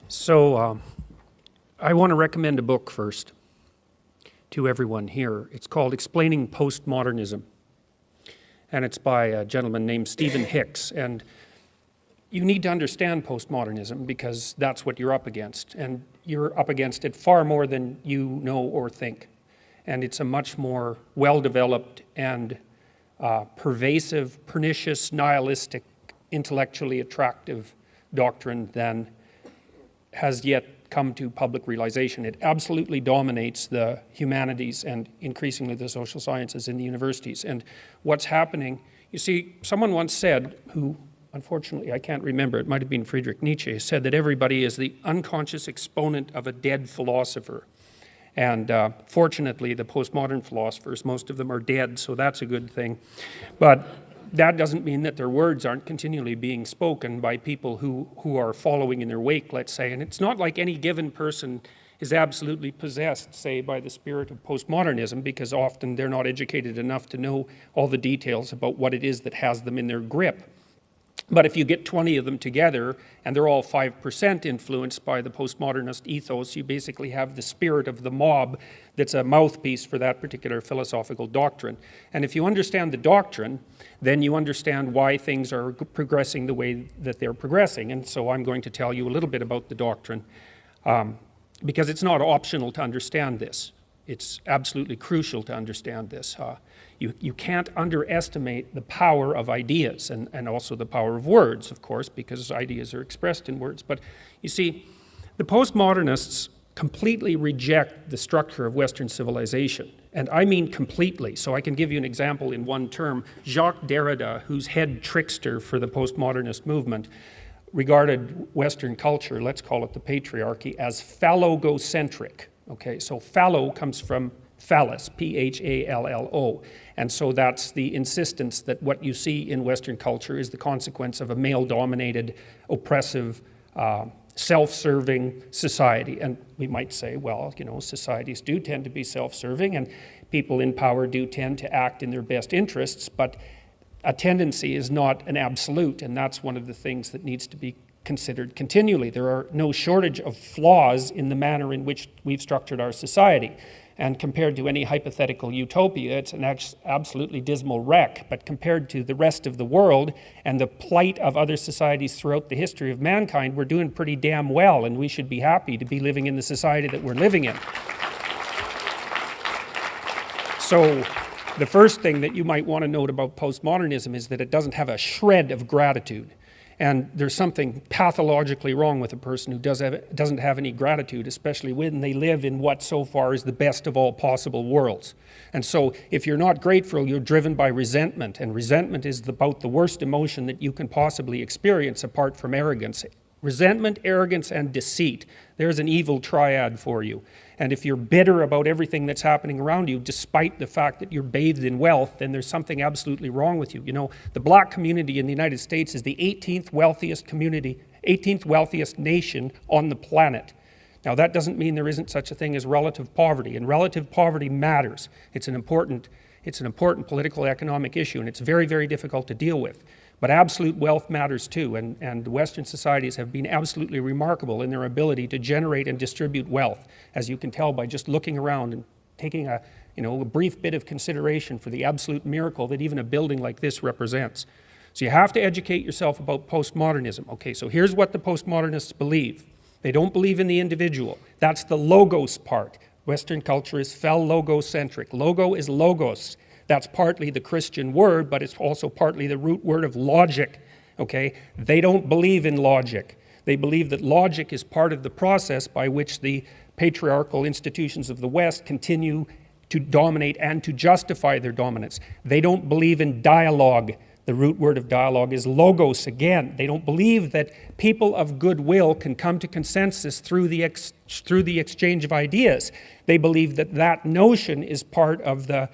So I want to recommend a book first to everyone here. It's called Explaining Postmodernism, and it's by a gentleman named Stephen Hicks. And you need to understand postmodernism because that's what you're up against, and you're up against it far more than you know or think. And it's a much more well-developed and pervasive, pernicious, nihilistic, intellectually attractive doctrine than has yet come to public realization. It absolutely dominates the humanities and increasingly the social sciences in the universities. And what's happening, you see, someone once said, who unfortunately I can't remember, it might have been Friedrich Nietzsche, said that everybody is the unconscious exponent of a dead philosopher. And fortunately, the postmodern philosophers, most of them are dead, so that's a good thing. But that doesn't mean that their words aren't continually being spoken by people who are following in their wake, let's say. And it's not like any given person is absolutely possessed, say, by the spirit of postmodernism, because often they're not educated enough to know all the details about what it is that has them in their grip. But if you get 20 of them together, and they're all 5% influenced by the postmodernist ethos, you basically have the spirit of the mob that's a mouthpiece for that particular philosophical doctrine. And if you understand the doctrine, then you understand why things are progressing the way that they're progressing. And so I'm going to tell you a little bit about the doctrine, because it's not optional to understand this. It's absolutely crucial to understand this. You can't underestimate the power of ideas and also the power of words, of course, because ideas are expressed in words. But you see, the postmodernists completely reject the structure of Western civilization. And I mean completely. So I can give you an example in one term. Jacques Derrida, who's head trickster for the postmodernist movement, regarded Western culture, let's call it the patriarchy, as phallogocentric. Okay, so phallo comes from phallus, P-H-A-L-L-O. And so that's the insistence that what you see in Western culture is the consequence of a male-dominated, oppressive, self-serving society. And we might say, well, you know, societies do tend to be self-serving, and people in power do tend to act in their best interests, but a tendency is not an absolute, and that's one of the things that needs to be considered continually. There are no shortage of flaws in the manner in which we've structured our society. And compared to any hypothetical utopia, it's an absolutely dismal wreck. But compared to the rest of the world and the plight of other societies throughout the history of mankind, we're doing pretty damn well, and we should be happy to be living in the society that we're living in. So the first thing that you might want to note about postmodernism is that it doesn't have a shred of gratitude. And there's something pathologically wrong with a person who doesn't have any gratitude, especially when they live in what so far is the best of all possible worlds. And so if you're not grateful, you're driven by resentment, and resentment is about the worst emotion that you can possibly experience apart from arrogance. Resentment, arrogance, and deceit. There's an evil triad for you. And if you're bitter about everything that's happening around you, despite the fact that you're bathed in wealth, then there's something absolutely wrong with you. You know, the black community in the United States is the 18th wealthiest community, 18th wealthiest nation on the planet. Now, that doesn't mean there isn't such a thing as relative poverty, and relative poverty matters. It's an important political economic issue, and it's very, very difficult to deal with. But absolute wealth matters too, and Western societies have been absolutely remarkable in their ability to generate and distribute wealth, as you can tell by just looking around and taking a brief bit of consideration for the absolute miracle that even a building like this represents. So you have to educate yourself about postmodernism. Okay, so here's what the postmodernists believe. They don't believe in the individual. That's the logos part. Western culture is phallogocentric. Logo is logos. That's partly the Christian word, but it's also partly the root word of logic, okay? They don't believe in logic. They believe that logic is part of the process by which the patriarchal institutions of the West continue to dominate and to justify their dominance. They don't believe in dialogue. The root word of dialogue is logos again. They don't believe that people of goodwill can come to consensus through the exchange of ideas. They believe that that notion is part of the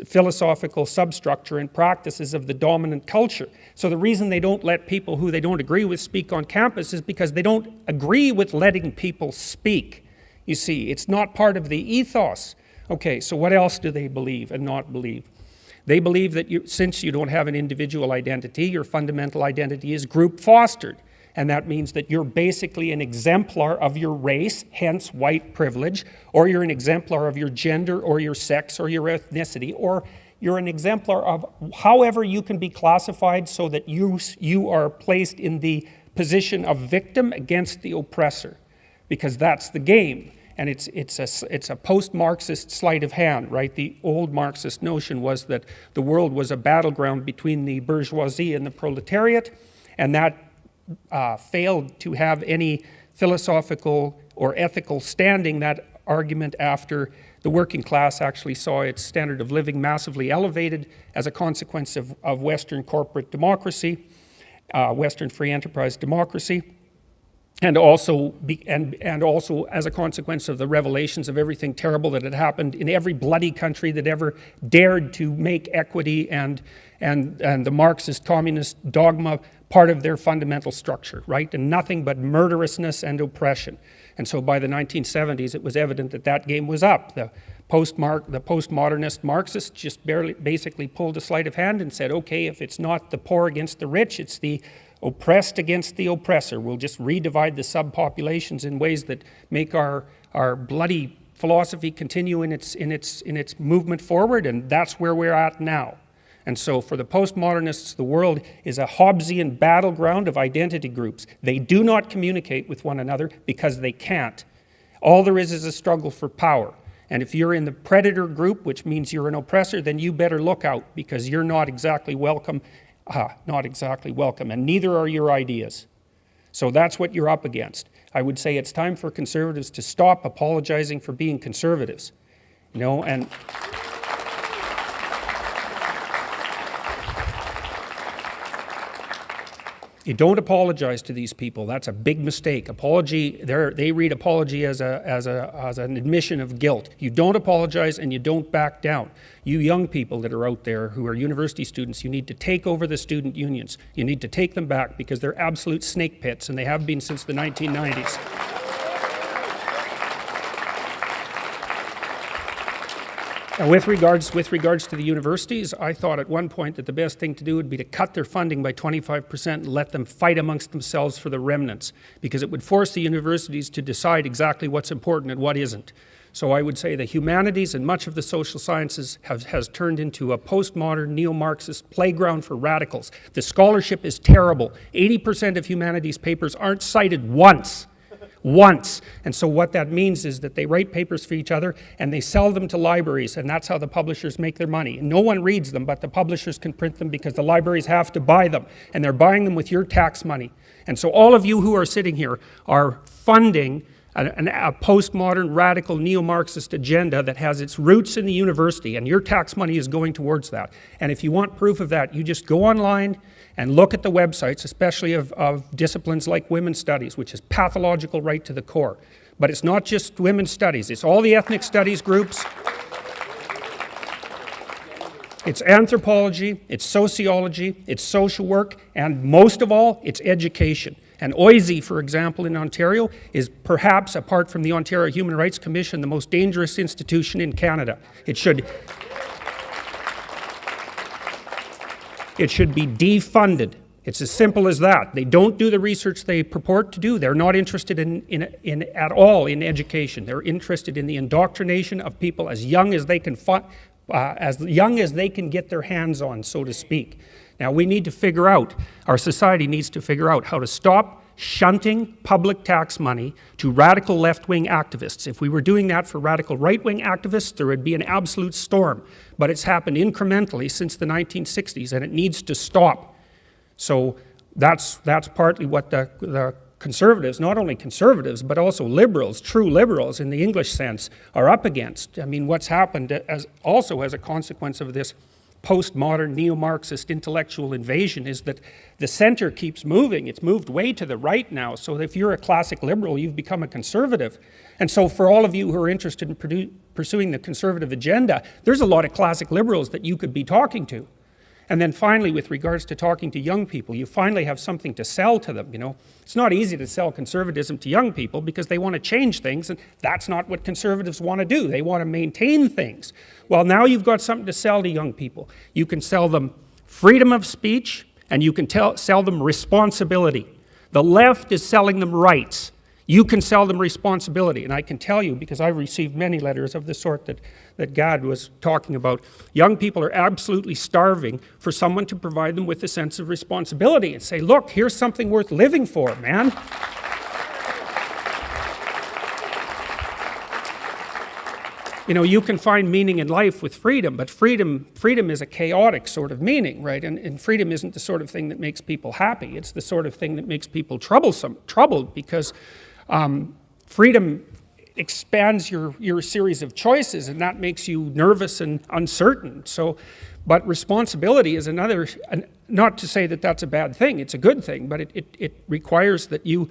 philosophical substructure and practices of the dominant culture. So the reason they don't let people who they don't agree with speak on campus is because they don't agree with letting people speak. You see, it's not part of the ethos. Okay, so what else do they believe and not believe? They believe that since you don't have an individual identity, your fundamental identity is group fostered. and that means that you're basically an exemplar of your race, hence white privilege, or you're an exemplar of your gender or your sex or your ethnicity, or you're an exemplar of however you can be classified so that you are placed in the position of victim against the oppressor, because that's the game. And it's a post-Marxist sleight of hand, right? The old Marxist notion was that the world was a battleground between the bourgeoisie and the proletariat, and that failed to have any philosophical or ethical standing, that argument, after the working class actually saw its standard of living massively elevated as a consequence of Western corporate democracy, Western free enterprise democracy, and also as a consequence of the revelations of everything terrible that had happened in every bloody country that ever dared to make equity and the Marxist communist dogma part of their fundamental structure, right? And nothing but murderousness and oppression. And so by the 1970s, it was evident that that game was up. The postmodernist Marxists just basically pulled a sleight of hand and said, okay, if it's not the poor against the rich, it's the oppressed against the oppressor. We'll just redivide the subpopulations in ways that make our bloody philosophy continue in its movement forward, and that's where we're at now. And so for the postmodernists, the world is a Hobbesian battleground of identity groups. They do not communicate with one another because they can't. All there is a struggle for power. And if you're in the predator group, which means you're an oppressor, then you better look out, because you're not exactly welcome. And neither are your ideas. So that's what you're up against. I would say it's time for conservatives to stop apologizing for being conservatives. You know, and you don't apologize to these people. That's a big mistake. Apology, they read apology as an admission of guilt. You don't apologize and you don't back down. You young people that are out there who are university students, you need to take over the student unions. You need to take them back, because they're absolute snake pits, and they have been since the 1990s. And with regards to the universities, I thought at one point that the best thing to do would be to cut their funding by 25% and let them fight amongst themselves for the remnants, because it would force the universities to decide exactly what's important and what isn't. So I would say the humanities and much of the social sciences has turned into a postmodern neo-Marxist playground for radicals. The scholarship is terrible. 80% of humanities papers aren't cited once. And so what that means is that they write papers for each other and they sell them to libraries, and that's how the publishers make their money. And no one reads them, but the publishers can print them because the libraries have to buy them, and they're buying them with your tax money. And so all of you who are sitting here are funding a postmodern, radical, neo-Marxist agenda that has its roots in the university, and your tax money is going towards that. And if you want proof of that, you just go online and look at the websites, especially of disciplines like women's studies, which is pathological right to the core. But it's not just women's studies, it's all the ethnic studies groups. It's anthropology, it's sociology, it's social work, and most of all, it's education. And OISE, for example, in Ontario, is perhaps, apart from the Ontario Human Rights Commission, the most dangerous institution in Canada. It should be defunded. It's as simple as that. They don't do the research they purport to do. They're not interested at all in education. They're interested in the indoctrination of people as young as they can get their hands on, so to speak. Now we need to figure out, our society needs to figure out how to stop shunting public tax money to radical left-wing activists. If we were doing that for radical right-wing activists, there would be an absolute storm. But it's happened incrementally since the 1960s, and it needs to stop. So that's partly what the conservatives, not only conservatives, but also liberals, true liberals in the English sense, are up against. I mean, what's happened also as a consequence of this postmodern neo-Marxist intellectual invasion is that the center keeps moving. It's moved way to the right now. So if you're a classic liberal, you've become a conservative. And so for all of you who are interested in pursuing the conservative agenda, there's a lot of classic liberals that you could be talking to. And then finally, with regards to talking to young people, you finally have something to sell to them, you know. It's not easy to sell conservatism to young people because they want to change things, and that's not what conservatives want to do. They want to maintain things. Well, now you've got something to sell to young people. You can sell them freedom of speech, and you can sell them responsibility. The left is selling them rights. You can sell them responsibility. And I can tell you, because I've received many letters of the sort that Gad was talking about, young people are absolutely starving for someone to provide them with a sense of responsibility and say, look, here's something worth living for, man. You know, you can find meaning in life with freedom, but freedom is a chaotic sort of meaning, right? And freedom isn't the sort of thing that makes people happy. It's the sort of thing that makes people troubled, because freedom expands your series of choices, and that makes you nervous and uncertain. So, but responsibility is another, not to say that that's a bad thing, it's a good thing, but it requires that you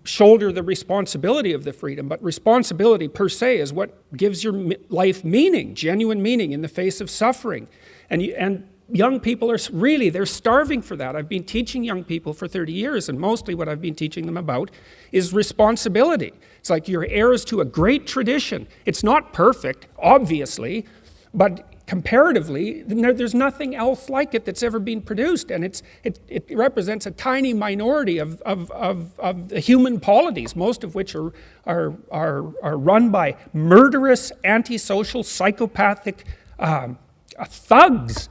shoulder the responsibility of the freedom. But responsibility per se is what gives your life meaning, genuine meaning in the face of suffering. And young people are really, they're starving for that. I've been teaching young people for 30 years, and mostly what I've been teaching them about is responsibility. It's like you're heirs to a great tradition. It's not perfect, obviously, but comparatively, there's nothing else like it that's ever been produced, and it represents a tiny minority of the human polities, most of which are run by murderous, antisocial, psychopathic thugs.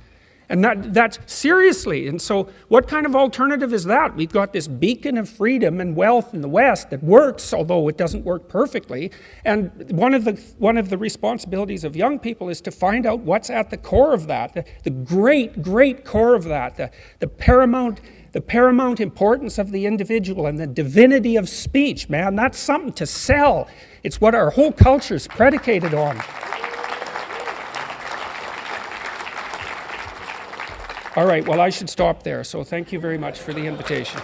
And that's seriously. And so what kind of alternative is that? We've got this beacon of freedom and wealth in the West that works, although it doesn't work perfectly. And one of the responsibilities of young people is to find out what's at the core of that, the great core of that, the paramount importance of the individual and the divinity of speech. Man, that's something to sell. It's what our whole culture is predicated on. All right, well, I should stop there. So thank you very much for the invitation.